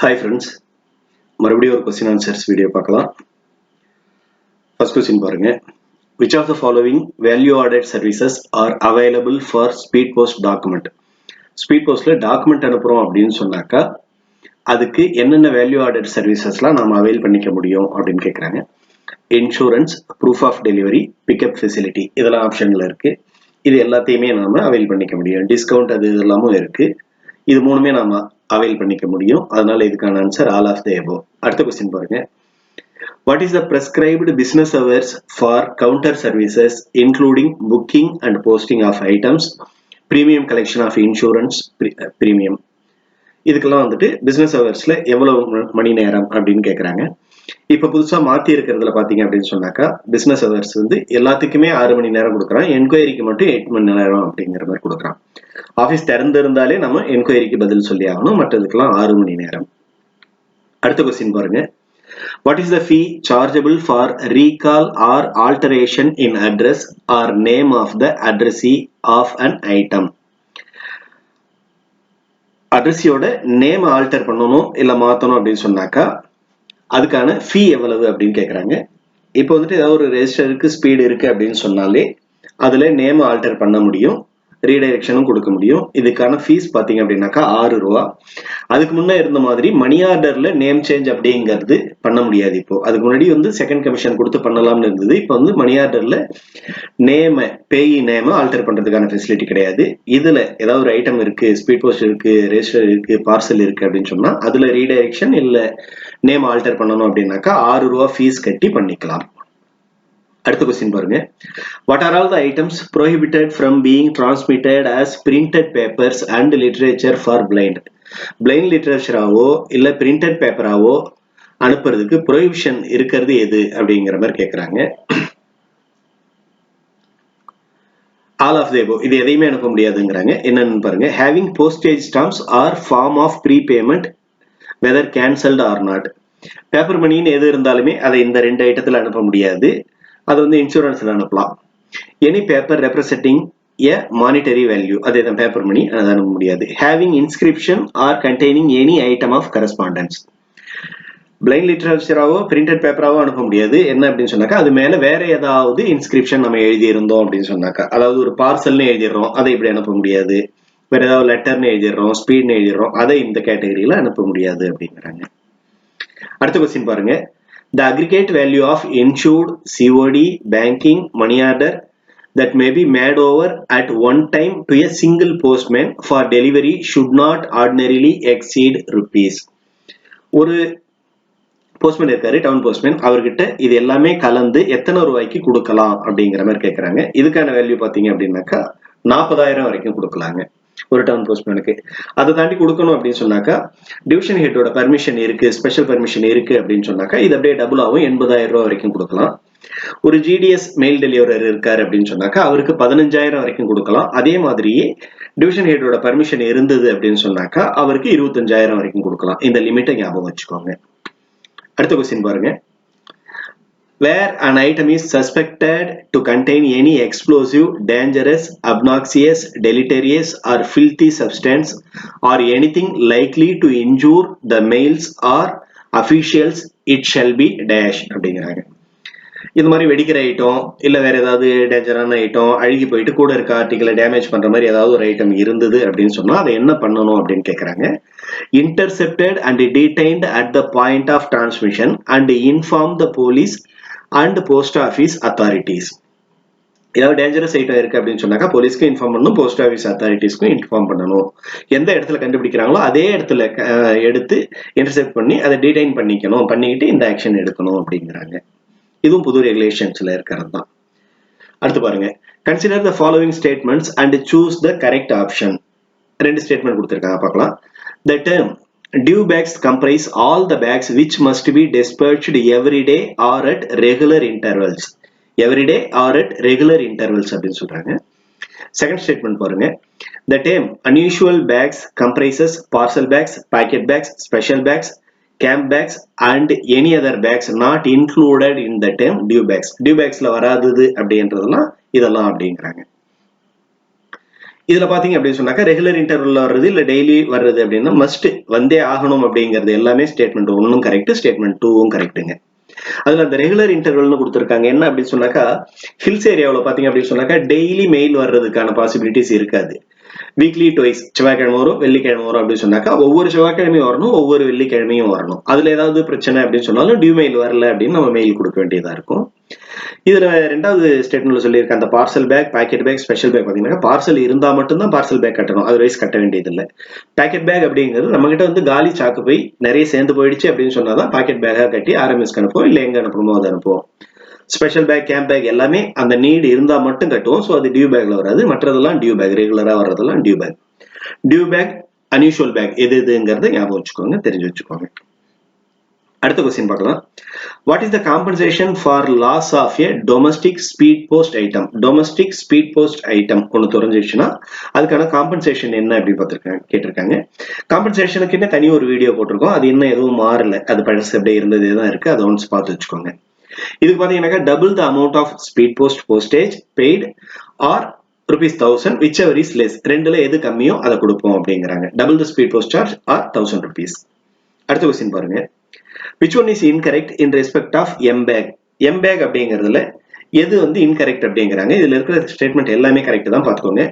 Hi friends, மறுபடியும் ஒரு question answers video பார்க்கலாம். First question பாருங்க. Which of the following value added services are available for speed post document? Speed postல document அனுப்புறோம் அப்படின்னு சொன்னாக்கா அதுக்கு என்னென்ன value added servicesலாம் நாம avail பண்ணிக்க முடியும் அப்படின்னு கேக்குறாங்க. Insurance, proof of delivery, pickup facility இதெல்லாம் ஆப்ஷன்ல இருக்கு. இது எல்லாத்தையுமே நாம avail பண்ணிக்க முடியும். டிஸ்கவுண்ட் அது இதெல்லாமும் இருக்கு. இது மூணுமே நாம avail பண்ணிக்க முடியும். அதனால இதுக்கான answer all of the above. அடுத்த क्वेश्चन பாருங்க. What is the prescribed business hours for counter services including booking and posting of items, premium collection of insurance premium? இதுக்கெல்லாம் வந்துட்டு business hoursல எவ்வளவு மணி நேரம் அப்படின்னு கேக்குறாங்க. இப்ப புதுசா மாத்தி இருக்கிறதுல பாத்தீங்க அப்படின்னு சொன்னாக்கா business hours வந்து எல்லாத்துக்குமே 6 மணி நேரம் கொடுக்கறான். என்கொயரிக்கு மட்டும் 8 மணி நேரம் அப்படிங்கிற மாதிரி கொடுக்கறான். ஆபீஸ் திறந்திருந்தாலே நம்ம என்கொயரிக்கு பதில் சொல்லி ஆகணும். மற்றதுக்கெல்லாம் 6 மணி நேரம். அடுத்த क्वेश्चन பாருங்க. What is the fee chargeable for recall or alteration in address or name of the addressee of an item? அட்ரஸியோட நேம் ஆல்டர் பண்ணணும் இல்ல மாத்தணும் அப்படின்னு சொன்னாக்கா அதுக்கான ஃபீ எவ்வளவு அப்படின்னு கேக்குறாங்க. இப்போ வந்துட்டு ஏதாவது ஒரு ரெஜிஸ்டருக்கு ஸ்பீடு இருக்கு அப்படின்னு சொன்னாலே அதுல நேம் ஆல்டர் பண்ண முடியும், ரீடைரக்ஷனும் கொடுக்க முடியும். இதுக்கான ஃபீஸ் பாத்தீங்க அப்படின்னாக்கா 6 ரூபா. அதுக்கு முன்ன இருந்த மாதிரி மணி ஆர்டர்ல நேம் சேஞ்ச் அப்படிங்கிறது பண்ண முடியாது. இப்போ அதுக்கு முன்னாடி வந்து செகண்ட் கமிஷன் கொடுத்து பண்ணலாம்னு இருந்தது. இப்போ வந்து மணி ஆர்டர்ல நேம பேயி நேம ஆல்டர் பண்றதுக்கான ஃபெசிலிட்டி கிடையாது. இதுல ஏதாவது ஒரு ஐட்டம் இருக்கு, ஸ்பீட் போஸ்ட் இருக்கு, ரெஜிஸ்டர் இருக்கு, பார்சல் இருக்கு அப்படின்னு சொன்னா அதுல ரீடைரக்ஷன் இல்ல நேம் ஆல்டர் பண்ணணும் அப்படின்னாக்கா 6 ரூபா ஃபீஸ் கட்டி பண்ணிக்கலாம். அடுத்த क्वेश्चन பாருங்க. What are all the items prohibited from being transmitted as printed papers and literature for blind? Blind literature-ஆவோ இல்ல printed paper-ஆவோ அனுப்புறதுக்கு prohibition இருக்கிறது எது அப்படிங்கிற மாதிரி கேக்குறாங்க. All of the above. இது எதையுமே அனுப்ப முடியாதுங்கறாங்க. என்னன்னு பாருங்க. Having postage stamps or form of prepayment whether cancelled or not. Paper மணின்னு எது இருந்தாலுமே அதை இந்த ரெண்டு ஐட்டத்துல அனுப்ப முடியாது. அது வந்து இன்சூரன்ஸ்ல அனுப்பலாம். Any paper representing a monetary value அதேதான் பேப்பர் மணி அதை அனுப்ப முடியாது. Having inscription or containing any item of correspondence. Blind லிட்டரேச்சராவோ பிரிண்டட் பேப்பராவோ அனுப்ப முடியாது. என்ன அப்படின்னு சொன்னாக்கா அது மேல வேற ஏதாவது இன்ஸ்கிரிப்ஷன் நம்ம எழுதி இருந்தோம் அப்படின்னு சொன்னாக்கா, அதாவது ஒரு பார்சல்னு எழுதிடுறோம் அதை இப்படி அனுப்ப முடியாது. வேற ஏதாவது லெட்டர்னு எழுதிடுறோம், ஸ்பீட்னு எழுதிடுறோம், அதை இந்த கேட்டகரியில அனுப்ப முடியாது அப்படிங்கிறாங்க. அடுத்த क्वेश्चन பாருங்க. The aggregate value of insured, COD, banking, money order that may be made over at one time to a single postman for delivery should not ordinarily exceed rupees. ஒரு போஸ்ட்மேன் இருக்காரு, டவுன் போஸ்ட்மேன், அவர்கிட்ட இது எல்லாமே கலந்து எத்தனை ரூபாய்க்கு கொடுக்கலாம் அப்படிங்கிற மாதிரி கேட்கறாங்க. இதுக்கான வேல்யூ பாத்தீங்க அப்படின்னாக்கா 40,000 வரைக்கும் கொடுக்கலாங்க ஒரு டவுன் போஸ்ட்மேனுக்கு. அதை தாண்டி கொடுக்கணும் அப்படின்னு சொன்னாக்கா டிவிஷன் ஹெட்டோட பர்மிஷன் இருக்கு, ஸ்பெஷல் பர்மிஷன் இருக்கு அப்படின்னு சொன்னாக்கா இது அப்படியே டபுள் ஆகும், 80,000 ரூபாய் வரைக்கும் கொடுக்கலாம். ஒரு ஜிடிஎஸ் மெயில் டெலிவரர் இருக்காரு அப்படின்னு சொன்னாக்கா அவருக்கு 15,000 வரைக்கும் கொடுக்கலாம். அதே மாதிரியே டிவிஷன் ஹெட்டோட பர்மிஷன் இருந்தது அப்படின்னு சொன்னாக்கா அவருக்கு 25,000 வரைக்கும் கொடுக்கலாம். இந்த லிமிட்டை ஞாபகம் வச்சுக்கோங்க. அடுத்த क्वेश्चन பாருங்க. Where an item is suspected to contain any explosive, dangerous, obnoxious, deleterious or filthy substance or anything likely to injure the males or officials, it shall be dash அப்படிங்கிறாங்க. இது மாதிரி வெடிக்கிற ஐட்டம் இல்ல வேற ஏதாவது டேஞ்சரான ஐட்டம் அழுகி போயிட்டு கூட இருக்க ஆர்டிகளை டேமேஜ் பண்ற மாதிரி ஏதாவது ஒரு ஐட்டம் இருந்தது அப்படின்னு சொன்னா அதை என்ன பண்ணணும் அப்படின்னு கேக்குறாங்க. Intercepted and detained at the point of transmission and inform the police and post office authorities. ஏதாவது டேஞ்சரஸ் ஐட்டம் இருக்கு அப்படின்னு சொன்னாக்கா போலீஸ்க்கு இன்ஃபார்ம் பண்ணணும், போஸ்ட் ஆஃபீஸ் அத்தாரிட்டிஸ்க்கும் இன்ஃபார்ம் பண்ணணும். எந்த இடத்துல கண்டுபிடிக்கிறாங்களோ அதே இடத்துல எடுத்து இன்டர்செப்ட் பண்ணி அதை டிடைன் பண்ணிக்கிட்டு இந்த ஆக்ஷன் எடுக்கணும் அப்படிங்கிறாங்க. இதுவும் புது ரெகுலேஷன்ஸ்ல இருக்கிறது தான். அடுத்து பாருங்க. Consider the following statements and choose the correct option. ரெண்டு ஸ்டேட்மெண்ட் கொடுத்திருக்காங்க, பார்க்கலாம். The term due bags comprise all the bags which must be dispatched every day or at regular intervals. Every day or at regular intervals அப்படின்னு சொல்றாங்க. Second statement பாருங்க. The term unusual bags comprises parcel bags, packet bags, special bags, camp bags and any other bags not included in the term due bags. Due bagsல வராதது அப்படின்றதெல்லாம் இதெல்லாம் அப்படிங்கிறாங்க. இதுல பாத்தீங்க அப்படின்னு சொன்னாக்கா ரெகுலர் இன்டர்வல்ல வர்றது இல்ல டெய்லி வர்றது அப்படின்னா மஸ்ட் வந்தே ஆகணும் அப்படிங்கிறது எல்லாமே ஸ்டேட்மெண்ட் 1 கரெக்ட், ஸ்டேட்மெண்ட் 2 கரெக்ட்டுங்க. அதுல அந்த ரெகுலர் இன்டர்வல்னு கொடுத்திருக்காங்க. என்ன அப்படின்னு சொன்னாக்கா ஹில்ஸ் ஏரியாவில் பாத்தீங்க அப்படின்னு சொன்னாக்கா டெய்லி மெயில் வர்றதுக்கான பாசிபிலிட்டிஸ் இருக்காது. வீக்லி டுவைஸ், செவ்வாய்க்கிழமை வரும் வெள்ளிக்கிழமை வரும் அப்படின்னு சொன்னாக்கா ஒவ்வொரு செவ்வாய்க்கிழமையும் வரணும், ஒவ்வொரு வெள்ளிக்கிழமையும் வரணும். அதுல ஏதாவது பிரச்சனை அப்படின்னு சொன்னாலும் டியூ மெயில் வரல அப்படின்னு நம்ம மெயில் கொடுக்க வேண்டியதா இருக்கும். இதுல ரெண்டாவது ஸ்டேட்மெண்ட்ல சொல்லியிருக்க அந்த parcel bag, packet bag, special bag பாத்தீங்கன்னா பார்சல் இருந்தா மட்டும்தான் பார்சல் பேக் கட்டணும், அதர்வைஸ் கட்ட வேண்டியது இல்லை. பாக்கெட் பேக் அப்படிங்கிறது நம்ம கிட்ட வந்து காலி சாக்கு போய் நிறைய சேர்ந்து போயிடுச்சு அப்படின்னு சொன்னாதான் பாக்கெட் பேக்கா கட்டி ஆர்எம்எஸ்க்கு அனுப்புவோம், இல்லை எங்க அனுப்பணுமோ அதை அனுப்புவோம். ஸ்பெஷல் பேக், கேம்ப் பேக் எல்லாமே அந்த நீடு இருந்தா மட்டும் கட்டுவோம். ஸோ அது டியூ பேக்ல வராது. மற்றதெல்லாம் டியூ பேக், ரெகுலரா வர்றதெல்லாம் due bag. Due bag, unusual bag எது எதுங்கிறத ஞாபகம் வச்சுக்கோங்க, தெரிஞ்சு வச்சுக்கோங்க. அடுத்த கொஸ்டின் பார்க்கலாம். What is the compensation for loss of a domestic speed post item? Domestic speed post item ஒன்று தொலைஞ்சிடுச்சுன்னா அதுக்கான காம்பன்சேஷன் என்ன அப்படி பார்த்துருக்காங்க, கேட்டிருக்காங்க. காம்பன்சேஷனுக்கு என்ன தனி ஒரு வீடியோ போட்டிருக்கோம், அது இன்னும் எதுவும் மாறல, அது பழசு அப்படியே இருந்ததே தான் இருக்கு, அதை ஒன்ஸ் பார்த்து வச்சுக்கோங்க. இதுக்கு பாத்தீங்கன்னாக்கா double the amount of speed post postage paid or ₹1000 whichever is less. ரெண்டுல எது கம்மியோ அதை கொடுப்போம் அப்படிங்கிறாங்க. Double the speed post charge or ₹1000. அடுத்த கொஸ்டின் பாருங்க. which one is incorrect in respect of mbag? mbag அப்படிங்கிறதுல எது வந்து இன்கரெக்ட் அப்படிங்கிறாங்க. இதுல இருக்கிற ஸ்டேட்மெண்ட் எல்லாமே கரெக்ட் தான், பார்த்துக்கோங்க.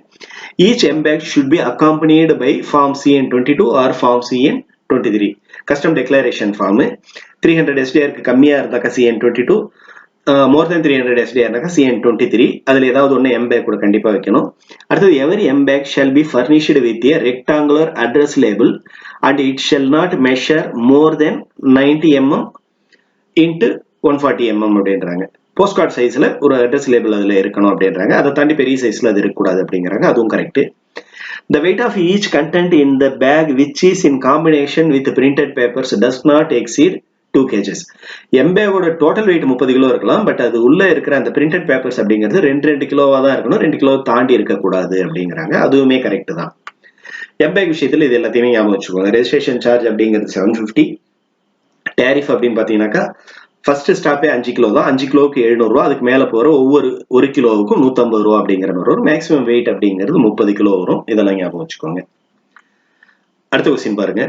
each mbag should be accompanied by form CN22 or form CN23. Custom declaration form 300 SDR கம்மியா இருந்தாக்கா CN22, மோர் தென் 300 SDR CN23. அதுல ஏதாவது ஒன்று mbag கூட கண்டிப்பா வைக்கணும். அடுத்தது every mbag shall be furnished with a rectangular address label and it shall not measure more than 90 mm into 140 mm அப்படின்றாங்க. போஸ்ட் கார்டு சைஸ்ல ஒரு அட்ரஸ் லேபிள் அதுல இருக்கணும் அப்படின்றாங்க. அதை தாண்டி பெரிய சைஸ்ல அது இருக்கக்கூடாது அப்படிங்கிறாங்க, அதுவும் correct. The weight of each content in the bag which is in combination with printed papers does not exceed 2 kgs. எம்பேகோட டோட்டல் வெயிட் 30 கிலோ இருக்கலாம், பட் அது உள்ள இருக்கிற அந்த பிரிண்டட் பேப்பர்ஸ் அப்படிங்கிறது 2 கிலோவா தான் இருக்கணும், 2 கிலோ தாண்டி இருக்கக்கூடாது அப்படிங்கிறாங்க, அதுவுமே கரெக்ட் தான். எம்பேக் விஷயத்துல இது எல்லாத்தையுமே ஞாபகம் வச்சுக்கோங்க. ரெஜிஸ்ட்ரேஷன் சார்ஜ் அப்படிங்கிறது 750. டேரிஃப் அப்படின்னு பாத்தீங்கன்னாக்கா ஃபர்ஸ்ட் ஸ்டாப்பே 5 கிலோ தான், 5 கிலோவுக்கு 700 ரூபா, அதுக்கு மேல போற ஒவ்வொரு 1 கிலோவுக்கும் 150 ரூபா அப்படிங்கிற மாதிரி வரும். மேக்ஸிமம் வெயிட் அப்படிங்கிறது 30 கிலோ வரும். இதெல்லாம் ஞாபகம் வச்சுக்கோங்க. அடுத்த கொஸ்டின் பாருங்க.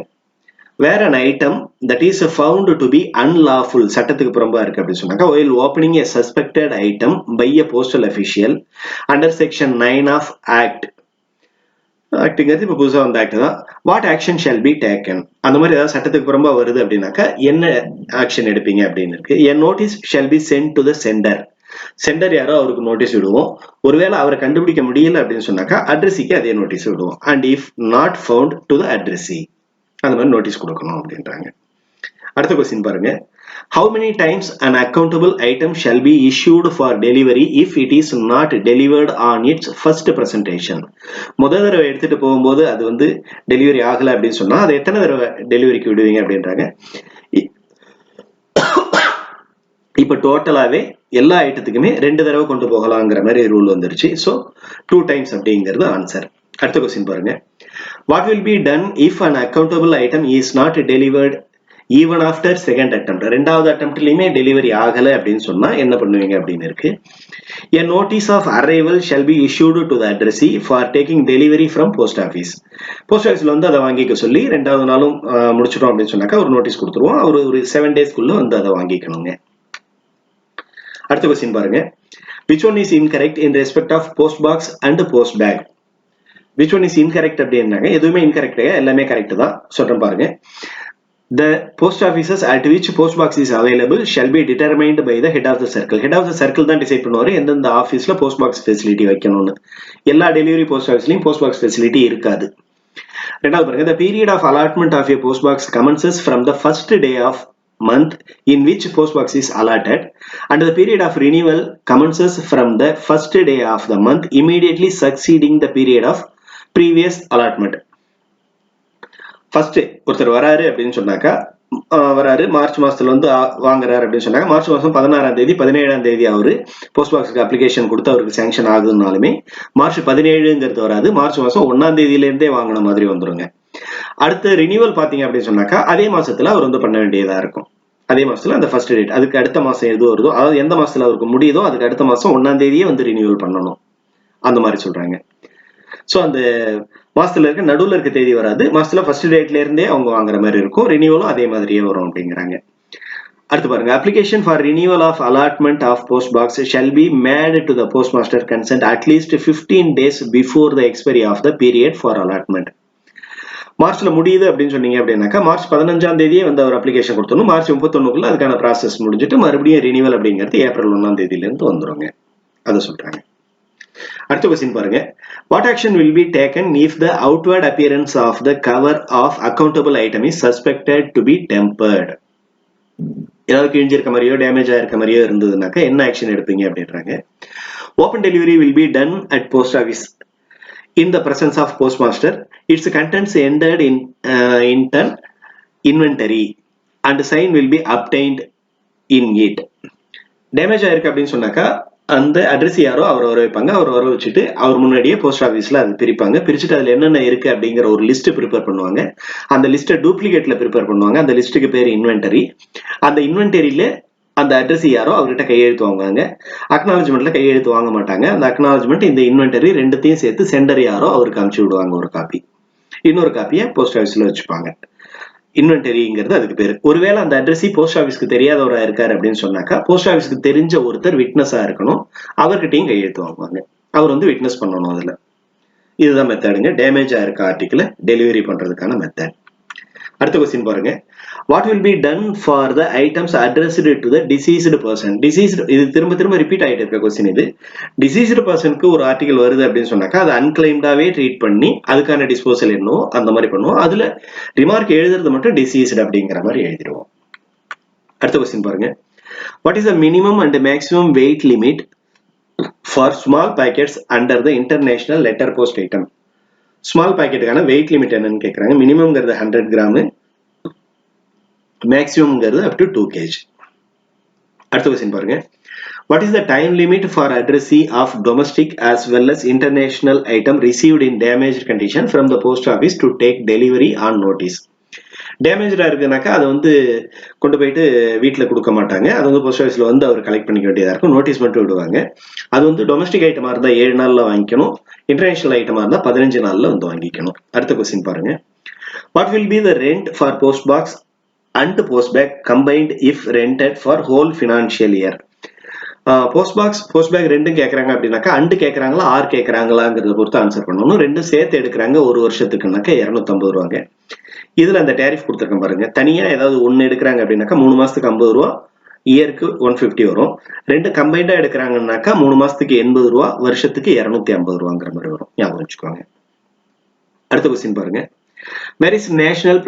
வேற an item that is found to be unlawful, சட்டத்துக்கு புறம்பா இருக்கு அப்படின்னு சொன்னாக்கா while opening a suspected item by a postal official under section 9 of act. ஆக்டுங்கிறது இப்போ புதுசாக வந்த ஆக்ட் தான். What action shall be taken? அந்த மாதிரி ஏதாவது சட்டத்துக்கு புறம்பா வருது அப்படின்னாக்கா என்ன ஆக்ஷன் எடுப்பீங்க அப்படின்னு இருக்கு. A notice shall be sent to the centre. Centre யாரோ அவருக்கு நோட்டீஸ் விடுவோம். ஒருவேளை அவரை கண்டுபிடிக்க முடியல அப்படின்னு சொன்னாக்கா அட்ரஸிக்கு அதே நோட்டீஸ் விடுவோம். And if not found to the addressee, அந்த மாதிரி நோட்டீஸ் கொடுக்கணும் அப்படின்றாங்க. அடுத்த கொஸ்டின் பாருங்க. How many times an accountable item shall be issued for delivery if it is not delivered on its first presentation? முதல் தடவை எடுத்துட்டு போகும்போது அது வந்து டெலிவரி ஆகல அப்படின்னு சொன்னா அது எத்தனை தடவை டெலிவரிக்கு விடுவீங்க அப்படின்றாங்க. இப்ப டோட்டலாவே எல்லா ஐட்டத்துக்குமே 2 தடவை கொண்டு போகலாங்கிற மாதிரி ரூல் வந்துருச்சு. ஸோ 2 times அப்படிங்கிறது ஆன்சர். அடுத்த கொஸ்டின் பாருங்க. What will be done if an accountable item is not delivered even after second attempt? ரெண்டாவது அட்டெம்ப்ட்லயுமே டெலிவரி ஆகல அப்படின்னு சொன்னா என்ன பண்ணுவீங்க அப்படின்னு இருக்கு. A notice of arrival shall be issued to the addressee for taking delivery from post office. Post ஆஃபீஸ்ல வந்து அதை வாங்கிக்க சொல்லி 2வது நாளும் முடிச்சிட்டோம் அப்படின்னு சொன்னாக்கா ஒரு நோட்டீஸ் கொடுத்துருவோம். அவர் ஒரு 7 daysக்குள்ள வந்து அதை வாங்கிக்கணுங்க. அடுத்த கொஸ்டின் பாருங்க. Which one is incorrect in respect of post box and post bag? Which one is incorrect அப்படின்னாங்க. எதுவுமே இன்கரெக்ட், எல்லாமே கரெக்ட் தான். சொல்றேன் பாருங்க. The post offices at which post box is available shall be determined by the head of the circle. Head of the circle தான் decide பண்ணுவாரு எந்தெந்த ஆஃபீஸ்ல போஸ்ட் பாக்ஸ் ஃபெசிலிட்டி வைக்கணும்னு. எல்லா டெலிவரி போஸ்ட் ஆஃபீஸ்லயும் போஸ்ட் பாக்ஸ் ஃபெசிலிட்டி இருக்காது. ரெண்டாவது பாருங்க. The period of allotment of a post box commences from the first day of month in which post box is allotted and the period of renewal commences from the first day of the month immediately succeeding the period of previous allotment. First ஒருத்தர் வராரு அப்படின்னு சொன்னாக்கா வராரு March மாசத்துல வந்து வாங்குறாரு அப்படின்னு சொன்னாங்க. மார்ச் மாசம் 16ஆம் தேதி 17ஆம் தேதி அவரு போஸ்ட் பாக்ஸுக்கு அப்ளிகேஷன் கொடுத்து அவருக்கு சேங்ஷன் ஆகுதுனாலுமே மார்ச் 17ங்கிறது வராது, மார்ச் மாசம் 1ஆம் தேதியில இருந்தே வாங்கின மாதிரி வந்துருங்க. அடுத்த ரினியூவல் பாத்தீங்க அப்படின்னு சொன்னாக்கா அதே மாசத்துல அவர் வந்து பண்ண வேண்டியதா இருக்கும். அதே மாசத்துல அந்த ஃபர்ஸ்ட் டேட் அதுக்கு அடுத்த மாசம் எது வருதோ, அதாவது எந்த மாசத்துல அவருக்கு முடியுதோ அதுக்கு அடுத்த மாசம் 1ஆம் தேதியே வந்து ரினியூவல் பண்ணணும், அந்த மாதிரி சொல்றாங்க. ஸோ அந்த மாசத்துல இருக்க நடுவில் இருக்க தேதி வராது, மாசத்துல ஃபர்ஸ்ட் டேட்ல இருந்தே அவங்க வாங்குற மாதிரி இருக்கும். ரினியூவலும் அதே மாதிரியே வரும் அப்படிங்கிறாங்க. அடுத்து பாருங்க, application for renewal of allotment of post box shall be made to the postmaster concerned at least 15 days before the expiry of the period for allotment. மார்ச்ல முடியுது அப்படின்னு சொன்னீங்க அப்படின்னாக்கா மார்ச் 15ஆம் தேதியே வந்து அவர் அப்ளிகேஷன் கொடுத்தணும். மார்ச் 31க்குள்ள அதுக்கான ப்ராசஸ் முடிஞ்சிட்டு மறுபடியும் ரினியூவல் அப்படிங்கிறது ஏப்ரல் 1ஆம் தேதியில இருந்து வந்துருங்க. அதை சொல்றாங்க. அடுத்த கொஸ்டின் பாருங்க, what action will be taken if the outward appearance of the cover of accountable item is suspected to be tempered? ஏதாவது கிழிஞ்சிருக்க மாதிரியோ டேமேஜ் ஆயிருக்க மாதிரியோ இருந்ததுனாக்கா என்ன ஆக்ஷன் எடுப்பீங்க அப்படின்றாங்க. Open delivery will be done at post office in the presence of postmaster. Its contents entered in turn inventory and sign will be obtained in it. Damage ஆயிருக்கு அப்படின்னு சொன்னாக்கா அந்த அட்ரஸ் யாரோ அவர் வர வைப்பாங்க. அவர் வர வச்சுட்டு அவர் முன்னாடியே போஸ்ட் ஆஃபீஸ்ல அது பிரிப்பாங்க. பிரிச்சுட்டு அதுல என்னென்ன இருக்கு அப்படிங்கிற ஒரு லிஸ்ட் ப்ரிப்பேர் பண்ணுவாங்க. அந்த லிஸ்ட்டை டூப்ளிகேட்ல ப்ரிப்பேர் பண்ணுவாங்க. அந்த லிஸ்ட்டுக்கு பேர் இன்வென்டரி. அந்த இன்வென்டரியில அந்த அட்ரஸ் யாரோ அவர்கிட்ட கையெழுத்து வாங்குவாங்க. அக்னாலஜ்மெண்ட்ல கையெழுத்து வாங்க மாட்டாங்க. அந்த அக்னாலஜ்மெண்ட் இந்த இன்வென்டரி ரெண்டுத்தையும் சேர்த்து சென்டர் யாரோ அவருக்கு அனுப்பிச்சு விடுவாங்க ஒரு காப்பி. இன்னொரு காப்பியை போஸ்ட் ஆஃபீஸ்ல வச்சுப்பாங்க. இன்வென்டரிங்கிறது அதுக்கு பேரு. ஒருவேளை அந்த அட்ரஸ் போஸ்ட் ஆஃபீஸ்க்கு தெரியாதவரா இருக்காரு அப்படின்னு சொன்னாக்கா போஸ்ட் ஆஃபீஸ்க்கு தெரிஞ்ச ஒருத்தர் விட்னஸா இருக்கணும். அவர்கிட்டையும் கையெழுத்து வாங்குவாங்க. அவர் வந்து விட்னஸ் பண்ணணும். அதுல இதுதான் மெத்தடுங்க. டேமேஜ் ஆயிருக்க ஆர்டிகிளை டெலிவரி பண்றதுக்கான மெத்தட். அடுத்த கொஸ்டின் பாருங்க, what will be done for the items addressed to the deceased person? Deceased, இது திரும்ப திரும்ப ரிப்பீட் ஆயிட்டு இருக்க கொஸ்டின் இது. டிசீஸ்டு பர்சனுக்கு ஒரு ஆர்டிகல் வருது அப்படின்னு சொன்னாக்கா அது அன்கிளைம்டாவே ட்ரீட் பண்ணி அதுக்கான டிஸ்போசல் என்னவோ அந்த மாதிரி பண்ணுவோம். அதுல ரிமார்க் எழுதுறது மட்டும் டிசீஸ்டு அப்படிங்கிற மாதிரி எழுதிடுவோம். அடுத்த கொஸ்டின் பாருங்க, what is the minimum and maximum weight limit for small packets under the international letter post item? Small பாக்கெட்டுக்கான வெயிட் லிமிட் என்னன்னு கேட்கறாங்க. மினிமம்ங்கிறது 100 கிராம், மேக்ஸிமம்ங்கிறது அப் டு 2 kg. அடுத்த கொஸ்டின் பாருங்க, what is the time limit for addressee of domestic as well as international item received in damaged condition from the post office to take delivery on notice? டேமேஜா இருக்குனாக்கா அதை வந்து கொண்டு போயிட்டு வீட்டில் கொடுக்க மாட்டாங்க. அது வந்து போஸ்ட் ஆஃபீஸ்ல வந்து அவர் கலெக்ட் பண்ணிக்க வேண்டியதா இருக்கும். நோட்டீஸ் மட்டும் விடுவாங்க. அது வந்து டொமஸ்டிக் ஐட்டமா இருந்தா 7 நாள்ல வாங்கிக்கணும். இன்டர்நேஷனல் ஐட்டமா இருந்தா 15 நாள்ல வந்து வாங்கிக்கணும். அடுத்த கொஸ்டின் பாருங்க, what will be the rent for post box and post bag combined if rented for whole financial year? Post box post bag ரெண்டும் கேட்கறாங்க அப்படின்னாக்கா அண்டு கேட்கறாங்களா ஆர் கேட்கறாங்களாங்கிறத பொறுத்து ஆன்சர் பண்ணணும். ரெண்டும் சேர்த்து எடுக்கிறாங்க ஒரு வருஷத்துக்குனாக்கா 250 ரூபாங்க. இதுல அந்த டேரிஃப் கொடுத்துருக்கேன் பாருங்க. தனியா ஏதாவது ஒன்னு எடுக்கிறாங்க அப்படின்னாக்கா 3 மாசத்துக்கு 50 ரூபா, இயருக்கு 150 வரும். ரெண்டு கம்பைண்டா எடுக்கிறாங்கன்னாக்கா 3 மாசத்துக்கு 80 ரூபா, வருஷத்துக்கு 250 ரூபாங்கிற மாதிரி வரும். ஞாபகம் வச்சுக்கோங்க. அடுத்த கொஸ்டின் பாருங்க, where is national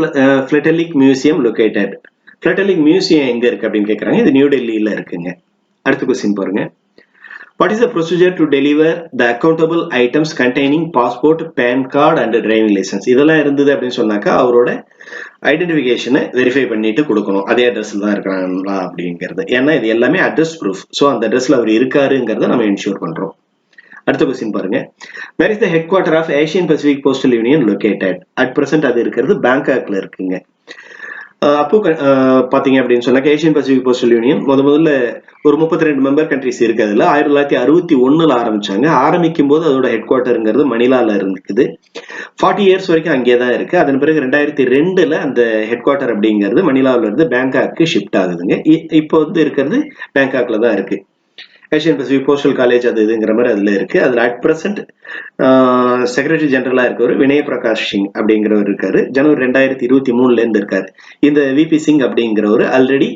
philatelic museum located? Philatelic museum எங்க இருக்கு அப்படின்னு கேட்கறாங்க. இது நியூ டெல்லியில இருக்குங்க. அடுத்த கொஸ்டின் பாருங்க, what is the procedure to deliver the accountable items containing passport, PAN card and driving license? இதெல்லாம் இருந்தது அப்படின்னு சொன்னாக்கா அவரோட ஐடென்டிஃபிகேஷனை வெரிஃபை பண்ணிட்டு கொடுக்கணும். அதே அட்ரஸ்ல தான் இருக்கிறாங்களா அப்படிங்கிறது. ஏன்னா இது எல்லாமே அட்ரஸ் ப்ரூஃப். ஸோ அந்த அட்ரஸ்ல அவர் இருக்காருங்கிறத நம்ம என்ஷூர் பண்றோம். அடுத்த கொஸ்டின் பாருங்க, where is the head quarter of Asian Pacific Postal Union located? At present அது இருக்கிறது பேங்காக்ல இருக்குங்க. அப்போ பாத்தீங்க அப்படின்னு சொன்னா ஏசியன் பசிபிக் போஸ்டல் யூனியன் முதல்ல ஒரு 32 மெம்பர் கண்ட்ரிஸ் இருக்கு. அதுல 1961 ஆரம்பிச்சாங்க. ஆரம்பிக்கும் போது அதோட ஹெட் குவார்டருங்கிறது மணிலால இருக்குது. 40 இயர்ஸ் வரைக்கும் அங்கே தான் இருக்கு. அதன் பிறகு 2002ல அந்த ஹெட் குவார்டர் அப்படிங்கிறது மணிலாவில இருந்து பேங்காக்கு ஷிஃப்ட் ஆகுதுங்க. இப்போ வந்து இருக்கிறது பேங்காக்ல தான் இருக்கு. ஏசியன் பசிபிக் போஸ்டல் காலேஜ் அது இதுங்கிற மாதிரி அதுல இருக்கு. அதுல அட் பிரசன்ட் செக்ரட்டரி ஜெனரலா இருக்கவர் வினய் பிரகாஷ் சிங் அப்படிங்கிறவர் இருக்காரு. ஜனவரி 2023ல இருந்து இருக்காரு. இந்த விபி சிங் அப்படிங்கிறவர் ஆல்ரெடி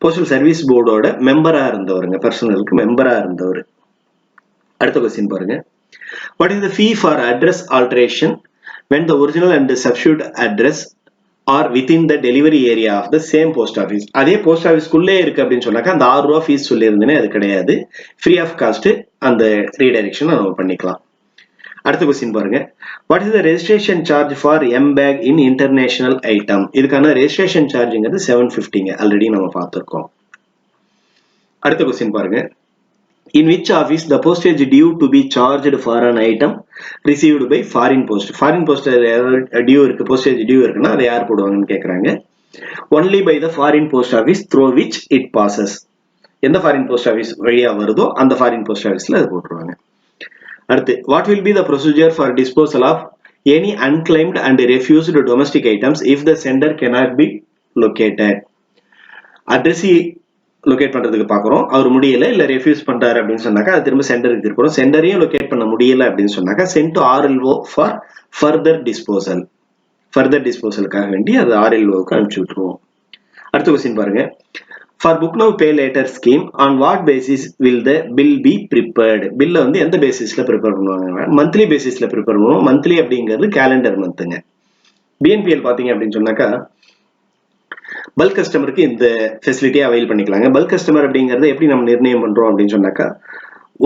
போஸ்டல் சர்வீஸ் போர்டோட மெம்பரா இருந்தவருங்க. பர்சனலுக்கு மெம்பரா இருந்தவர். அடுத்த கொஸ்டின் பாருங்க, what is the fee for address alteration when the original and the substitute address are within the delivery area of the same post office? அதே போஸ்ட் ஆஃபீஸ்க்குள்ளே இருக்கு அப்படின்னு சொன்னாக்கா அந்த 6 ரூபா ஃபீஸ் சொல்லி இருந்தேனே அது கிடையாது. ஃப்ரீ ஆஃப் காஸ்ட் அந்த ரீடைரக்ஷன் நம்ம பண்ணிக்கலாம். அடுத்த கொஸ்டின் பாருங்க, what is the registration charge for எம்பேக் in international item? இதுக்கான ரெஜிஸ்ட்ரேஷன் சார்ஜுங்கிறது 750ங்க. ஆல்ரெடி நம்ம பார்த்துருக்கோம். அடுத்த கொஸ்டின் பாருங்க, in which office the postage due to be charged for an item received by foreign post? foreign post due இருக்கு, postage due இருக்குன்னா அதை யார் போடுவாங்கன்னு கேட்கறாங்க. only by the foreign post office through which it passes. எந்த foreign post office வழியா வருதோ அந்த ஃபாரின் போஸ்ட் ஆஃபீஸ்ல அது போட்டுருவாங்க. அடுத்து, what will be the procedure for disposal of any unclaimed and refused domestic items if the sender cannot be located? Addressee locate பண்றதுக்கு பாக்குறோம், அவர் முடியல இல்ல ரெஃப்யூஸ் பண்றாரு அப்படின்னு சொன்னாக்கா அது திரும்ப சென்டருக்கு திருப்பணும். சென்டரையும் லொகேட் பண்ண முடியல அப்படின்னு சொன்னாக்கா send to RLO for further disposal. Further டிஸ்போசலுக்காக வேண்டி அது RLOவுக்கு அனுப்பிச்சு விட்டுருவோம். அடுத்த கொஸ்டின் பாருங்க. For book now pay later scheme, on what basis will the bill be prepared? பில்ல வந்து எந்த பேசிஸ்ல ப்ரிப்பேர் பண்ணுவாங்க? மந்த்லி பேசிஸ்ல ப்ரிப்பேர் பண்ணுவோம். மந்த்லி அப்படிங்கிறது கேலண்டர் மந்த்துங்க. BNPL பாத்தீங்க அப்படின்னு சொன்னாக்கா பல்க் கஸ்டமருக்கு இந்த ஃபெசிலிட்டியை அவைல் பண்ணிக்கலாங்க. பல்க் கஸ்டமர் அப்படிங்கறத எப்படி நம்ம நிர்ணயம் பண்றோம் அப்படின்னு சொன்னாக்கா,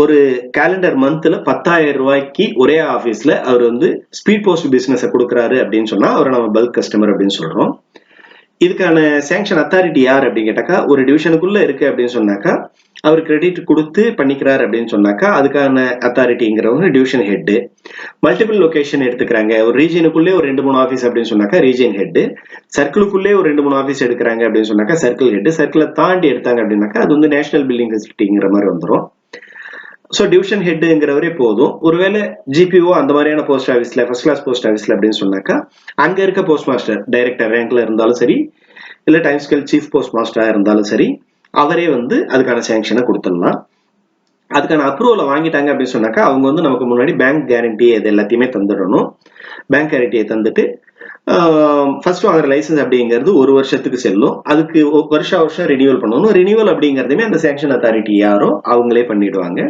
ஒரு கேலண்டர் மந்த்ல 10,000 ரூபாய்க்கு ஒரே ஆபீஸ்ல அவர் வந்து ஸ்பீட் போஸ்ட் பிசினஸ் கொடுக்குறாரு அப்படின்னு சொன்னா அவரை நம்ம பல்க் கஸ்டமர் அப்படின்னு சொல்றோம். இதுக்கான சாங்ஷன் அத்தாரிட்டி யார் அப்படின்னு கேட்டாக்கா, ஒரு டிவிஷனுக்குள்ள இருக்கு அப்படின்னு சொன்னாக்கா அவர் கிரெடிட் கொடுத்து பண்ணிக்கிறாரு அப்படின்னு சொன்னாக்கா அதுக்கான அத்தாரிட்டிங்கிறவங்க டிவிஷன் ஹெட். மல்டிபிள் லொகேஷன் எடுத்துக்கிறாங்க, ஒரு ரீஜனுக்குள்ளே ஒரு 2-3 ஆஃபீஸ் அப்படின்னு சொன்னாக்கா ரீஜன் ஹெட். சர்க்கிளுக்குள்ளே ஒரு 2-3 ஆஃபீஸ் எடுக்கிறாங்க அப்படின்னு சொன்னாக்கா சர்க்கிள் ஹெட். சர்க்கிளை தாண்டி எடுத்தாங்க அப்படின்னாக்கா அது வந்து நேஷனல் பில்டிங் ஃபெசிலிட்டிங்கிற மாதிரி வந்துடும். ஸோ டிவிஷன் ஹெட்டுங்கிறவரே போதும். ஒருவேளை GPO அந்த மாதிரியான போஸ்ட் ஆஃபீஸ்ல ஃபர்ஸ்ட் கிளாஸ் போஸ்ட் ஆஃபீஸ்ல அப்படின்னு சொன்னாக்கா அங்க இருக்க போஸ்ட் மாஸ்டர் டைரக்டர் ரேங்க்ல இருந்தாலும் சரி இல்ல டைம் ஸ்கேல் சீஃப் போஸ்ட் மாஸ்டரா இருந்தாலும் சரி அவரே வந்து அதுக்கான சாங்ஷனை கொடுத்துடலாம். அதுக்கான அப்ரூவலை வாங்கிட்டாங்க அப்படின்னு சொன்னாக்கா அவங்க வந்து நமக்கு முன்னாடி பேங்க் கேரண்டி அது எல்லாத்தையுமே தந்துடணும். பேங்க் கேரண்டியை தந்துட்டு ஃபர்ஸ்ட் வாங்குற லைசன்ஸ் அப்படிங்கிறது 1 வருஷத்துக்கு செல்லும். அதுக்கு வருஷம் ரினியூவல் பண்ணணும். ரினியூவல் அப்படிங்கிறதுமே அந்த சாங்ஷன் அத்தாரிட்டி யாரோ அவங்களே பண்ணிடுவாங்க.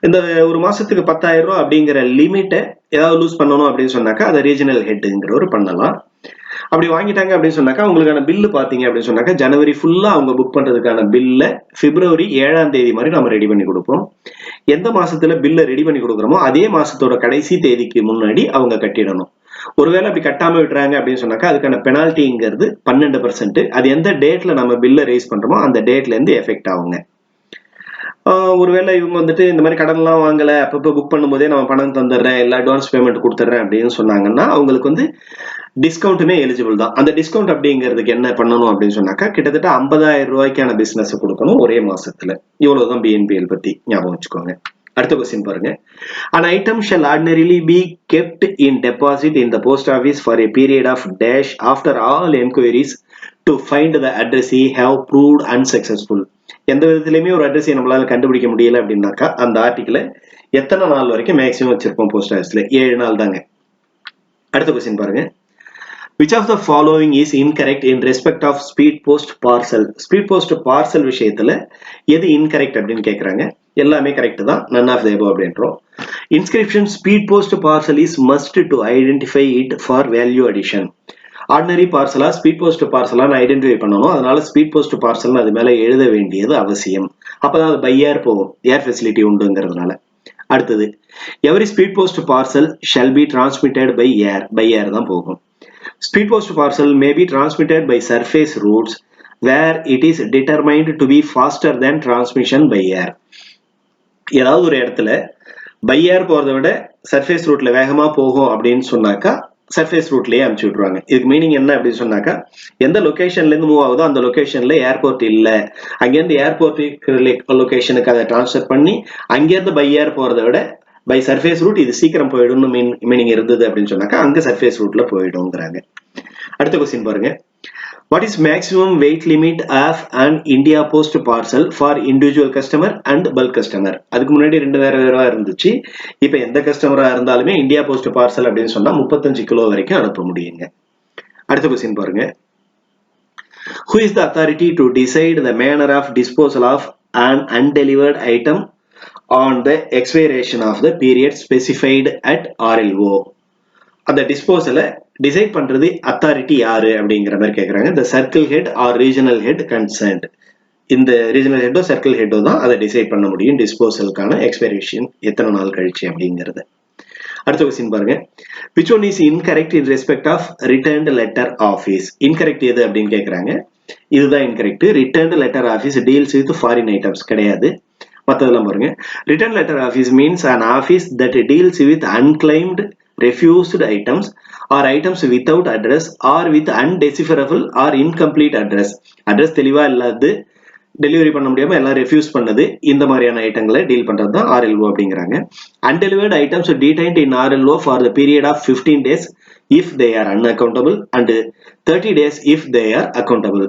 இந்த ஒரு மாசத்துக்கு 10,000 ரூபாய் அப்படிங்கிற லிமிட்டை ஏதாவது லூஸ் பண்ணணும் அப்படின்னு சொன்னாக்கா அதை ரீஜனல் ஹெட்டுங்கிறவர் பண்ணலாம். அப்படி வாங்கிட்டாங்க அப்படின்னு சொன்னாக்கா உங்களுக்கான பில்லு பாத்தீங்க அப்படின்னு சொன்னாக்கா ஜனவரி ஃபுல்லா அவங்க புக் பண்றதுக்கான பில்ல பிப்ரவரி 7ஆம் தேதி மாதிரி நம்ம ரெடி பண்ணி கொடுப்போம். எந்த மாசத்துல பில்ல ரெடி பண்ணி கொடுக்குறோமோ அதே மாசத்தோட கடைசி தேதிக்கு முன்னாடி அவங்க கட்டிடணும். ஒருவேளை அப்படி கட்டாம விட்டுறாங்க அப்படின்னு சொன்னாக்கா அதுக்கான பெனால்ட்டிங்கிறது 12%. அது எந்த டேட்ல நம்ம பில்ல ரைஸ் பண்றோமோ அந்த டேட்ல இருந்து எஃபெக்ட் ஆகுங்க. ஒருவேளை இவங்க வந்துட்டு இந்த மாதிரி கடன்லாம் வாங்கல அப்பப்போ புக் பண்ணும்போதே நம்ம பணம் தந்துடுறேன் இல்ல அட்வான்ஸ் பேமெண்ட் கொடுத்துட்றேன் அப்படின்னு சொன்னாங்கன்னா அவங்களுக்கு வந்து டிஸ்கவுண்ட்டுமே எலிஜிபிள் தான். அந்த டிஸ்கவுண்ட் அப்படிங்கிறதுக்கு என்ன பண்ணணும் அப்படின்னு சொன்னாக்கா கிட்டத்தட்ட 50,000 ரூபாய்க்கான பிசினஸ் கொடுக்கணும் ஒரே மாசத்துல. இவ்வளவுதான் BNPL பத்தி ஞாபகம் வச்சுக்கோங்க. அடுத்த கொஸ்டின் பாருங்க. An item shall ordinarily be kept in deposit in the post office for a period of dash after all enquiries to find the addressee have proved unsuccessful. எந்த விதத்திலயுமே ஒரு அட்ரஸை நம்மளால கண்டுபிடிக்க முடியல அப்படின்னாக்கா அந்த ஆர்டிகிள எத்தனை நாள் வரைக்கும் மேக்ஸிமம் வச்சிருப்போம் போஸ்ட் ஆஃபீஸ்ல? 7 நாள் தாங்க. அடுத்த கொஸ்டின் பாருங்க. Which of the following is incorrect in respect of speed post parcel? Speed post parcel விஷயத்துல எது incorrect அப்படின்னு கேக்குறாங்க. எல்லாமே கரெக்ட் தான். none of the above அப்படின்றோம். Inscription speed post parcel is must to identify it for value addition. Ordinary பார்சலா speed post பார்சலான்னு identify பண்ணணும். அதனால ஸ்பீட் போஸ்ட் பார்சல் அது மேல எழுத வேண்டியது அவசியம். அப்பதான் அது பை ஏர் போகும், ஏர் ஃபெசிலிட்டி உண்டுங்கிறதுனால. அடுத்தது, every speed post parcel shall be transmitted by air தான் போகும். Speed post parcel may be transmitted by surface routes where it is determined to be faster than transmission by air. ஏதாவது ஒரு இடத்துல by ஏர் போறதை விட surface ரூட்ல வேகமா போகும் அப்படின்னு சொன்னாக்கா சர்ஃபேஸ் ரூட்லயே அனுப்பிச்சு விட்டுருவாங்க. இதுக்கு மீனிங் என்ன அப்படின்னு சொன்னாக்கா எந்த லொகேஷன்ல இருந்து மூவ் ஆகுதோ அந்த லொகேஷன்ல ஏர்போர்ட் இல்ல, அங்கிருந்து ஏர்போர்ட் லொகேஷனுக்கு அதை டிரான்ஸ்ஃபர் பண்ணி அங்கிருந்து பை ஏர் போறதை விட பை சர்ஃபேஸ் ரூட் இது சீக்கிரம் போயிடும்னு மீனிங் இருந்தது அப்படின்னு சொன்னாக்கா அங்க சர்ஃபேஸ் ரூட்ல போயிடும்ங்கிறாங்க. அடுத்த கொஸ்டின் பாருங்க. What is maximum weight limit of an India Post parcel for individual customer and bulk customer? அதுக்கு முன்னாடி 2 வேற இருந்துச்சு. இப்ப எந்த கஸ்டமரா இருந்தாலுமே இந்தியா போஸ்ட் பார்சல் அப்படின்னு சொன்னா 35 கிலோ வரைக்கும் அனுப்ப முடியுங்க. அடுத்த கொஸ்டின் பாருங்க. Who is the authority to decide the manner of disposal of an undelivered item on the expiration of the period specified at RLO? அந்த டிஸ்போசலை டிசைட் பண்றது அத்தாரிட்டி யாரு அப்படிங்கிற மாதிரி கேட்கறாங்க. இந்த circle head or regional head concerned. இந்த regional ஹெட்டோ circle ஹெட்டோ தான் அதை டிசைட் பண்ண முடியும் டிஸ்போசலுக்கான எக்ஸ்பைரேஷன் எத்தனை நாள் கழிச்சு அப்படிங்கறது. அடுத்த கொஸ்டின் பாருங்க. Which one is incorrect in respect of returned letter office? Incorrect எது அப்படின்னு கேட்கறாங்க. இதுதான் incorrect. Returned letter office deals with foreign items கிடையாது. மற்றதெல்லாம் பாருங்க. Return letter office means an office that deals with unclaimed refused items or items without address or with undecipherable or incomplete address. Address தெளிவா இல்லாது delivery பண்ண முடியாம எல்லாம் refuse பண்ணது, இந்த மாதிரியான ஐட்டங்களை டீல் பண்றது தான் RLO அப்படிங்கிறாங்க. Undelivered items detained in RLO for the period of 15 days if they are unaccountable and 30 days if they are accountable.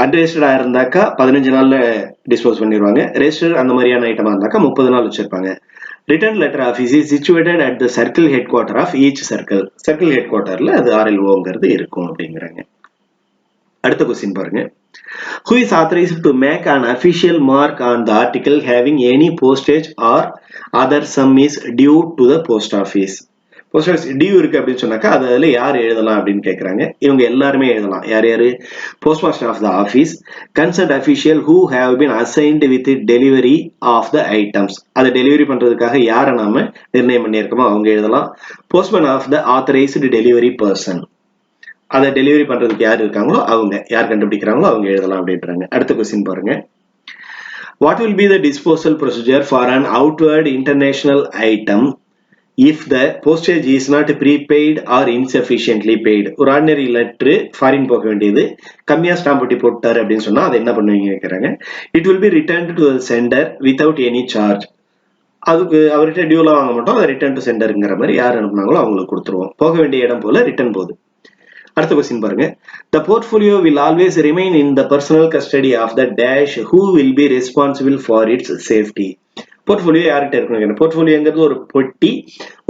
அன்ரெஜிஸ்டர்டா இருந்தாக்கா 15 நாள்ல டிஸ்போஸ் பண்ணிடுவாங்க. ரெஜிஸ்டர் அந்த மாதிரியான ஐட்டமா இருந்தாக்கா 30 நாள் வச்சிருப்பாங்க. Return letter office is situated at the circle head quarter of each circle. Circle head குவார்டர்ல அது RLOங்கிறது இருக்கும் அப்படிங்கிறாங்க. அடுத்த கொஸ்டின் பாருங்க. Who is authorized to make an official mark on the article having any postage or other sum is due to the post office? Post office due இருக்கு அப்படின்னு சொன்னாக்கா அதுல யார் எழுதலாம் அப்படின்னு கேட்கறாங்க. இவங்க எல்லாருமே எழுதலாம். யார் யாரு? Postmaster of the office, concerned official who have been assigned with delivery of the items, அதை டெலிவரி பண்றதுக்காக யாரை நாம நிர்ணயம் பண்ணியிருக்கோமோ அவங்க எழுதலாம். Postman of the authorised delivery person, அதை டெலிவரி பண்றதுக்கு யார் இருக்காங்களோ அவங்க, யார் கண்டுபிடிக்கிறாங்களோ அவங்க எழுதலாம் அப்படின்றாங்க. அடுத்த கொஸ்டின் பாருங்க. What will be the disposal procedure for an outward international item if the postage is not prepaid or insufficiently paid? ஒரு ஆர்டினரி லெட்டர் ஃபாரின் போக வேண்டியது, கம்மியா ஸ்டாம்ப் ஒட்டி போட்டாரு அப்படின்னு சொன்னா அதை என்ன பண்ணுவீங்க கேட்கறாங்க. It will be returned to the sender without any charge. அதுக்கு அவர்கிட்ட டியூலாம் வாங்க மாட்டோம், அதை ரிட்டர்ன் டு சென்டருங்கிற மாதிரி யார் அனுப்புனாங்களோ அவங்களுக்கு கொடுத்துருவோம். போக வேண்டிய இடம் போல ரிட்டர்ன் போகுது. அடுத்த கொஸ்டின் பாருங்க. The portfolio will always remain in the personal custody of the dash who will be responsible for its safety. Portfolio யார்கிட்ட இருக்கணும்? போர்ட்ஃபோலியோங்கிறது ஒரு பொட்டி.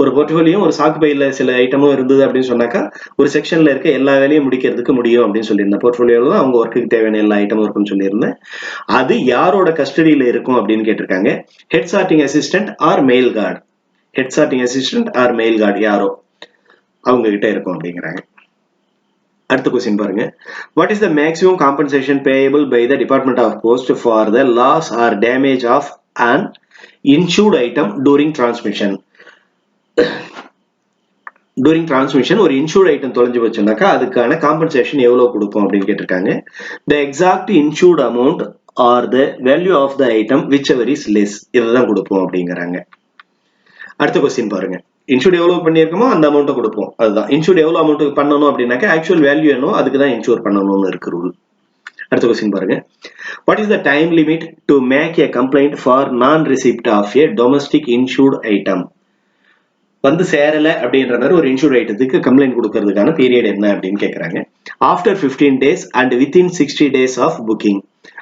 ஒரு போர்ட்ஃபோலியோ ஒரு சாக்கு பையில சில ஐட்டமும் இருந்தது அப்படின்னு சொன்னாக்கா ஒரு செக்ஷன்ல இருக்க எல்லா வேலையும் முடிக்கிறதுக்கு முடியும் அப்படின்னு சொல்லியிருந்தேன். போர்ட்ஃபோலியோல தான் அவங்க ஒர்க்குக்கு தேவையான எல்லா ஐட்டமும் இருக்குன்னு சொல்லியிருந்தேன். அது யாரோட கஸ்டடியில இருக்கும் அப்படின்னு கேட்டிருக்காங்க. Head sorting assistant or mail guard. Head sorting assistant or mail guard யாரோ அவங்க கிட்ட இருக்கும் அப்படிங்கிறாங்க. அடுத்த கொஸ்டின் பாருங்க. What is the maximum compensation payable by the department of post for the loss or damage of an insured item during transmission? during transmission ஒரு insured item தொலைஞ்சு போச்சுனாக்கா அதுக்கான காம்பன்சேஷன் எவ்வளவு கொடுக்கும் அப்படின்னு கேட்டிருக்காங்க. the exact insured amount or the value of the item whichever is less, இதுதான் கொடுப்போம் அப்படிங்கிறாங்க. அடுத்த கொஸ்டின் பாருங்க. இன்சூர்ட் எவ்வளவு பண்ணியிருக்கோமோ அந்த அமௌண்ட்டை கொடுப்போம். அதுதான் இன்சூர்ட் எவ்வளவு அமௌண்ட் பண்ணணும் அப்படின்னாக்கா ஆக்சுவல் வேல்யூ என்னோ அதுக்கு தான் இன்சூர் பண்ணணும்னு இருக்கு ரூல். அடுத்த கொஸ்டின் பாருங்க. What is the time limit to make a complaint for non-receipt of a domestic insured item? வந்து சேரல அப்படின்ற மாதிரி ஒரு இன்சூர்ட் ஐட்டத்துக்கு கம்ப்ளைண்ட் கொடுக்கறதுக்கான பீரியட் என்ன அப்படின்னு கேட்கறாங்க. After 15 days and within 60 days of booking.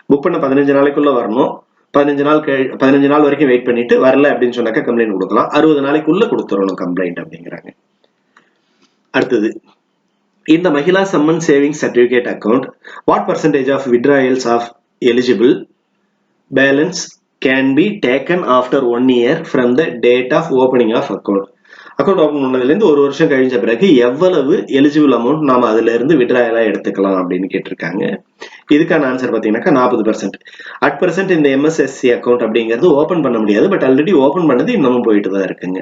Book பண்ண 15 நாளைக்குள்ள வரணும். 15 நாள் வரைக்கும் வெயிட் பண்ணிட்டு வரல அப்படின்னு சொன்னாக்கா கம்ப்ளைண்ட் கொடுக்கலாம். 60 நாளைக்குள்ள கொடுத்துடணும் கம்ப்ளைண்ட் அப்படிங்கிறாங்க. அடுத்தது. In the Mahila Samman Savings Certificate account, what percentage of withdrawals of eligible balance can be taken after 1 year from the date of opening of account? Account open பண்ணதுலேருந்து ஒரு வருஷம் கழிஞ்ச பிறகு எவ்வளவு எலிஜிபிள் அமௌண்ட் நாம அதுல இருந்து விட்ராயலா எடுத்துக்கலாம் அப்படின்னு கேட்டிருக்காங்க. இதுக்கான ஆன்சர் பாத்தீங்கன்னாக்கா 40%. அட் பிரசன்ட் இந்த MSSC அக்கௌண்ட் அப்படிங்கிறது ஓபன் பண்ண முடியாது. பட் ஆல்ரெடி ஓபன் பண்ணது இன்னமும் போயிட்டு தான் இருக்குங்க.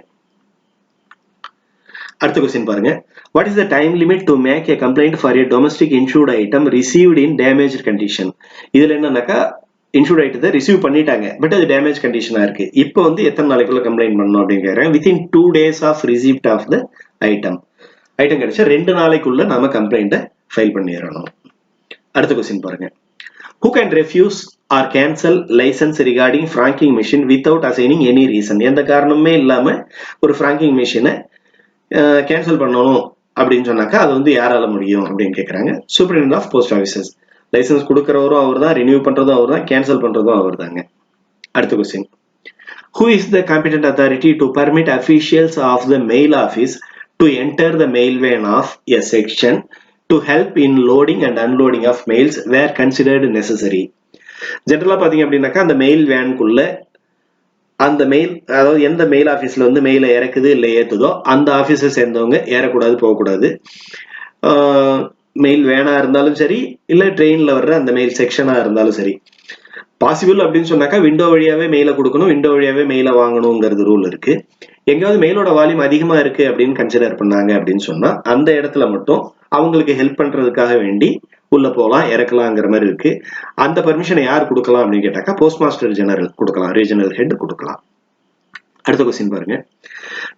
அடுத்த கொஸ்டின் பாருங்க. What is the time limit to make a complaint for a domestic insured item received in damaged condition? இதுல என்னன்னாக்கா இன்சூர்ட் ஐட்டத்தை ரிசீவ் பண்ணிட்டாங்க, பட் அது டேமேஜ் கண்டிஷனா இருக்கு. இப்போ வந்து எத்தனை நாளைக்குள்ள கம்ப்ளைண்ட் பண்ணணும் அப்படின்னு கேட்கறேன். Within 2 days of receipt of the item. Item கிடைச்சா 2 நாளைக்குள்ள நாம கம்ப்ளைண்ட்டை ஃபைல் பண்ணிடணும். அடுத்த கொஸ்டின் பாருங்க. Who can refuse or cancel license regarding franking machine without assigning any reason? எந்த காரணமே இல்லாம ஒரு franking machine கேன்சல் பண்ணணும் அப்படின்னு சொன்னாக்கா அது வந்து யாரால முடியும் அப்படின்னு கேட்கறாங்க. Superintendent of post offices. Licence கொடுக்கறவரும் அவர் தான், ரினியூ பண்றதும் அவர் தான், கேன்சல் பண்றதும் அவர் தாங்க. அடுத்த question. Who is the competent authority to permit officials of the mail office to enter the mail van of a section to help in loading and unloading of mails where considered necessary? ஜெனரலா பாத்தீங்க அப்படின்னாக்கா அந்த mail வேனுக்குள்ள அந்த mail, அதாவது எந்த mail ஆஃபீஸ்ல வந்து மெயில இறக்குது இல்லை ஏத்துதோ அந்த ஆஃபீஸை சேர்ந்தவங்க ஏறக்கூடாது, போகக்கூடாது. மெயில் வேனா இருந்தாலும் சரி, இல்ல ட்ரெயின்ல வர்ற அந்த மெயில் செக்ஷனா இருந்தாலும் சரி. பாசிபிள் அப்படின்னு சொன்னாக்கா விண்டோ வழியாவே மெயில கொடுக்கணும், விண்டோ வழியாவே மெயில வாங்கணுங்கிறது ரூல் இருக்கு. எங்கேயாவது மெயிலோட வால்யூம் அதிகமா இருக்கு அப்படின்னு கன்சிடர் பண்ணாங்க அப்படின்னு சொன்னா அந்த இடத்துல மட்டும் அவங்களுக்கு ஹெல்ப் பண்றதுக்காக வேண்டி உள்ள போகலாம், இறக்கலாங்கிற மாதிரி இருக்கு. அந்த பர்மிஷனை யார் கொடுக்கலாம் அப்படின்னு கேட்டாக்கா போஸ்ட் மாஸ்டர் ஜெனரல் கொடுக்கலாம், ரீஜனல் ஹெட் கொடுக்கலாம். அடுத்த கொஸ்டின் பாருங்க.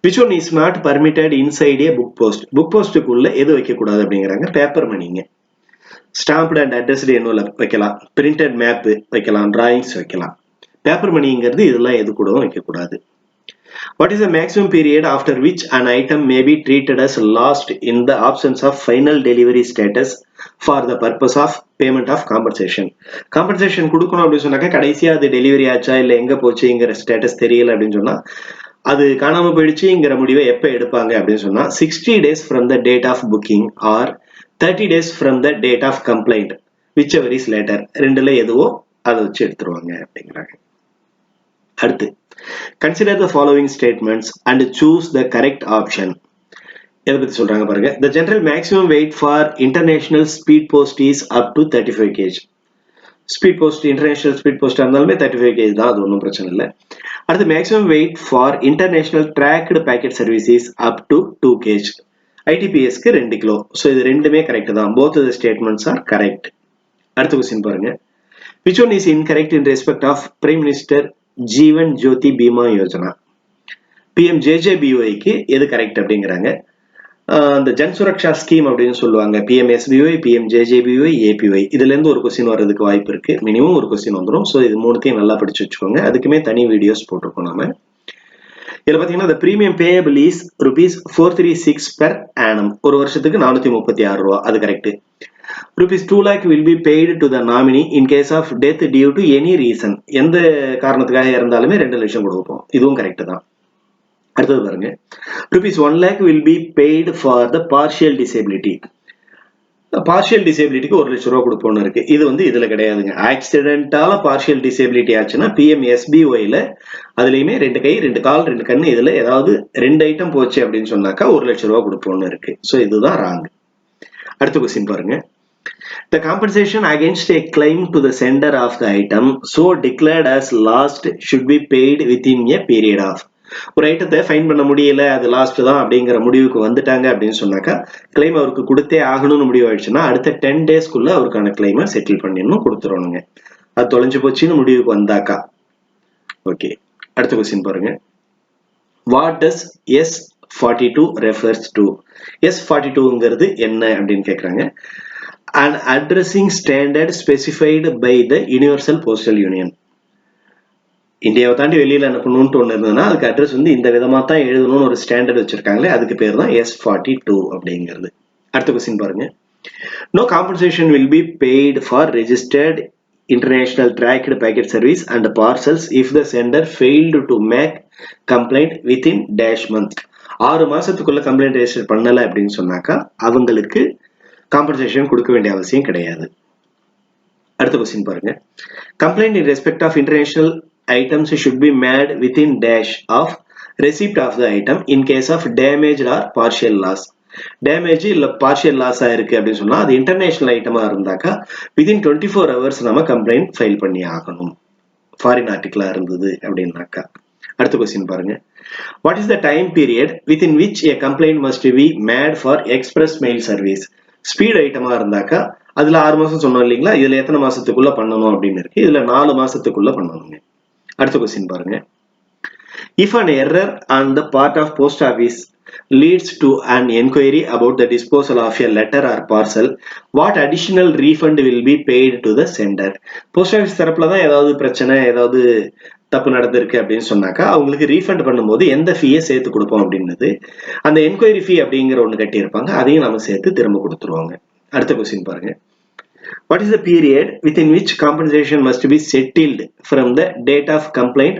Which one is not permitted inside a book post? Book போஸ்டுக்குள்ள எது வைக்க கூடாது அப்படிங்கிறாங்க. பேப்பர் மணிங்க. ஸ்டாம்ப்டு அண்ட் அட்ரஸ்டு என்வலப் வைக்கலாம், பிரிண்டட் மேப் வைக்கலாம், டிராயிங்ஸ் வைக்கலாம். பேப்பர் மணிங்கிறது இதெல்லாம் எது கூடவும் வைக்கக்கூடாது. What is the maximum period after which an item may be treated as lost in the absence of final delivery status for the purpose of payment of compensation? Compensation கொடுக்கணும் அப்படின்னு சொன்னாக்க கடைசியா அது டெலிவரி ஆச்சா இல்லை எங்க போச்சுங்கிற ஸ்டேட்டஸ் தெரியல அப்படின்னு சொன்னா அது காணாம போயிடுச்சுங்கிற முடிவை எப்ப எடுப்பாங்க அப்படின்னு சொன்னா 60 days from the date of booking or 30 days from the date of complaint, whichever is later. ரெண்டுல எதுவோ அதை வச்சு எடுத்துருவாங்க அப்படிங்கிறாங்க. அடுத்து consider the following statements and choose the correct option. எதை பத்தி சொல்றாங்க பாருங்க. The general maximum weight for international speed post is up to 35 kg. Speed post international speed post இருந்தாலுமே 35 kg தான், அது ஒன்றும் பிரச்சனை இல்லை. அடுத்து maximum weight for international tracked packet services up to 2 kg. ஐடிபிஎஸ்க்கு 2 கிலோ. ஸோ இது ரெண்டுமே கரெக்ட் தான். Both the statements are correct. அடுத்த கொஸ்டின் பாருங்க. Which one is incorrect in respect of prime minister Jeevan Jyoti Bima Yojana? பிஎம்ஜேஜேபிஒய்க்கு எது கரெக்ட் அப்படிங்கிறாங்க. அந்த ஜன் சுரக்ஷா ஸ்கீம் அப்படின்னு சொல்லுவாங்க. PMSBY, PMJJBY, APY. இதுல இருந்து ஒரு கொஸ்டின் வர்றதுக்கு வாய்ப்பு இருக்கு. மினிமம் ஒரு கொஸ்டின் வந்துடும். ஸோ இது மூணுத்தையும் நல்லா படிச்சு வச்சுக்கோங்க. அதுக்குமே தனி வீடியோஸ் போட்டிருக்கோம் நாம. இதுல பாத்தீங்கன்னா premium payable is ₹436 per annum. ஒரு வருஷத்துக்கு 436 ரூபா. அது correct. ₹2 lakh will be paid to the nominee in case of death due to any reason. எந்த காரணத்துக்காக இறந்தாலுமே 2 லட்சம் கொடுப்போம். இதுவும் கரெக்ட் தான். அடுத்தது பாருங்க. ₹1 lakh will be paid for the partial disability. Partial டிசேபிலிட்டிக்கு 1 லட்சம் ரூபா கொடுப்போம்னு இருக்கு. இது இதுல கிடையாதுங்க. ஆக்சிடென்டால பார்ஷியல் டிசேபிலிட்டி ஆச்சுன்னா பிஎம்எஸ்பிஒய்ல அதுலயுமே 2 கை 2 கால் 2 கண்ணு இதுல ஏதாவது 2 ஐட்டம் போச்சு அப்படின்னு சொன்னாக்கா 1 லட்சம் ரூபா கொடுப்போம்னு இருக்கு. ஸோ இதுதான் ராங். அடுத்த கொஸ்டின் பாருங்க. The compensation against a claim to the sender of the item so declared as lost should be paid within a period of. ஒரு ஐட்டத்தை ஃபைன் பண்ண முடியல, அது லாஸ்ட் தான் அப்படிங்கிற முடிவுக்கு வந்துட்டாங்க அப்படின்னு சொன்னாக்கா கிளைம் அவருக்கு கொடுத்தே ஆகணும்னு முடிவு ஆயிடுச்சுன்னா அடுத்த 10 டேஸ்க்குள்ள அவருக்கான கிளைமை செட்டில் பண்ணிடணும், கொடுத்துருவானுங்க. அது தொலைஞ்சு போச்சுன்னு முடிவுக்கு வந்தாக்கா. ஓகே, அடுத்த கொஸ்டின் பாருங்க. What does S42 refers to? S42ங்கிறது என்ன அப்படின்னு கேட்குறாங்க. An addressing standard specified by the Universal Postal Union. இந்தியாவை தாண்டி வெளியில அனுப்பணும்னு ஒன்று இருந்ததுன்னா அதுக்கு அட்ரஸ் இந்த விதமா தான் எழுதணும்னு ஒரு ஸ்டாண்டர்ட் வச்சிருக்காங்களே, அதுக்கு பேர் தான் S42 அப்படிங்கிறது. அடுத்த கொஸ்டின் பாருங்க. No compensation will be paid for registered international tracked packet service and parcels if the sender failed to make complaint within dash month. 6 மாசத்துக்குள்ள கம்ப்ளைண்ட் ரெஜிஸ்டர் பண்ணல அப்படின்னு சொன்னாக்கா அவங்களுக்கு காம்பன்சேஷன் கொடுக்க வேண்டிய அவசியம் கிடையாது. அடுத்த கொஸ்டின் பாருங்க. Complaint in respect of international items should be made within dash of receipt of the item in case of damaged or partial loss. Damage இல்ல பார்ஷியல் லாஸ் ஆயிருக்கு அப்படின்னு சொன்னா அது இன்டர்நேஷனல் ஐட்டமா இருந்தாக்கா வித்தின் 24 hours நம்ம கம்ப்ளைண்ட் ஃபைல் பண்ணி ஆகணும். ஃபாரின் ஆர்டிகிளா இருந்தது அப்படின்னாக்கா. அடுத்த கொஸ்டின் பாருங்க. What is the time period within which a complaint must be made for express mail service? Speed ஐட்டமா இருந்தாக்கா அதுல 6 மாசம் சொன்னோம் இல்லைங்களா, இதுல எத்தனை மாசத்துக்குள்ள பண்ணணும் அப்படின்னு இருக்கு. இதுல 4 மாசத்துக்குள்ள பண்ணணுங்க. அடுத்த கொஸ்டின் பாருங்க. If an error on the part of post office leads to an enquiry about the disposal of a letter or parcel, what additional refund will be paid to the sender? Post office தரப்புல தான் ஏதாவது பிரச்சனை, ஏதாவது தப்பு நடந்திருக்கு அப்படின்னு சொன்னாக்கா அவங்களுக்கு ரீஃபண்ட் பண்ணும்போது எந்த ஃபீயை சேர்த்து கொடுப்போம் அப்படின்னது அந்த என்கொயரி ஃபீ அப்படிங்கிற ஒன்று கட்டியிருப்பாங்க, அதையும் நம்ம சேர்த்து திரும்ப கொடுத்துருவாங்க. அடுத்த கொஸ்டின் பாருங்க. What is the period within which compensation must be settled from the date of complaint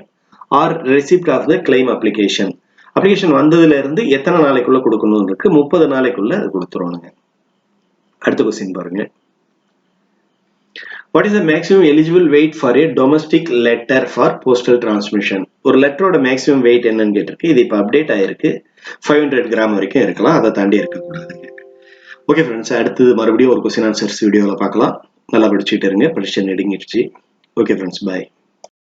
or receipt of the claim application? Application வந்ததுல இருந்து எத்தனை நாளைக்குள்ள கொடுக்கணும் இருக்கு. 30 நாளைக்குள்ள அது கொடுத்துருவாங்க. அடுத்த கொஸ்டின் பாருங்க. What is the maximum eligible weight for a domestic letter for postal transmission? ஒரு லெட்டரோட மேக்ஸிமம் வெயிட் என்னன்னு கேட்டிருக்கு. இது இப்ப அப்டேட் ஆயிருக்கு. 500 கிராம் வரைக்கும் இருக்கலாம், அதை தாண்டி இருக்கக்கூடாதுங்க. ஓகே ஃப்ரெண்ட்ஸ், அடுத்தது மறுபடியும் ஒரு கொஸ்டின் ஆன்சர்ஸ் வீடியோவில் பார்க்கலாம். நல்லா படிச்சுட்டு இருங்க, படிச்சு நெடுங்கிடுச்சு. ஓகே ஃப்ரெண்ட்ஸ், பாய்.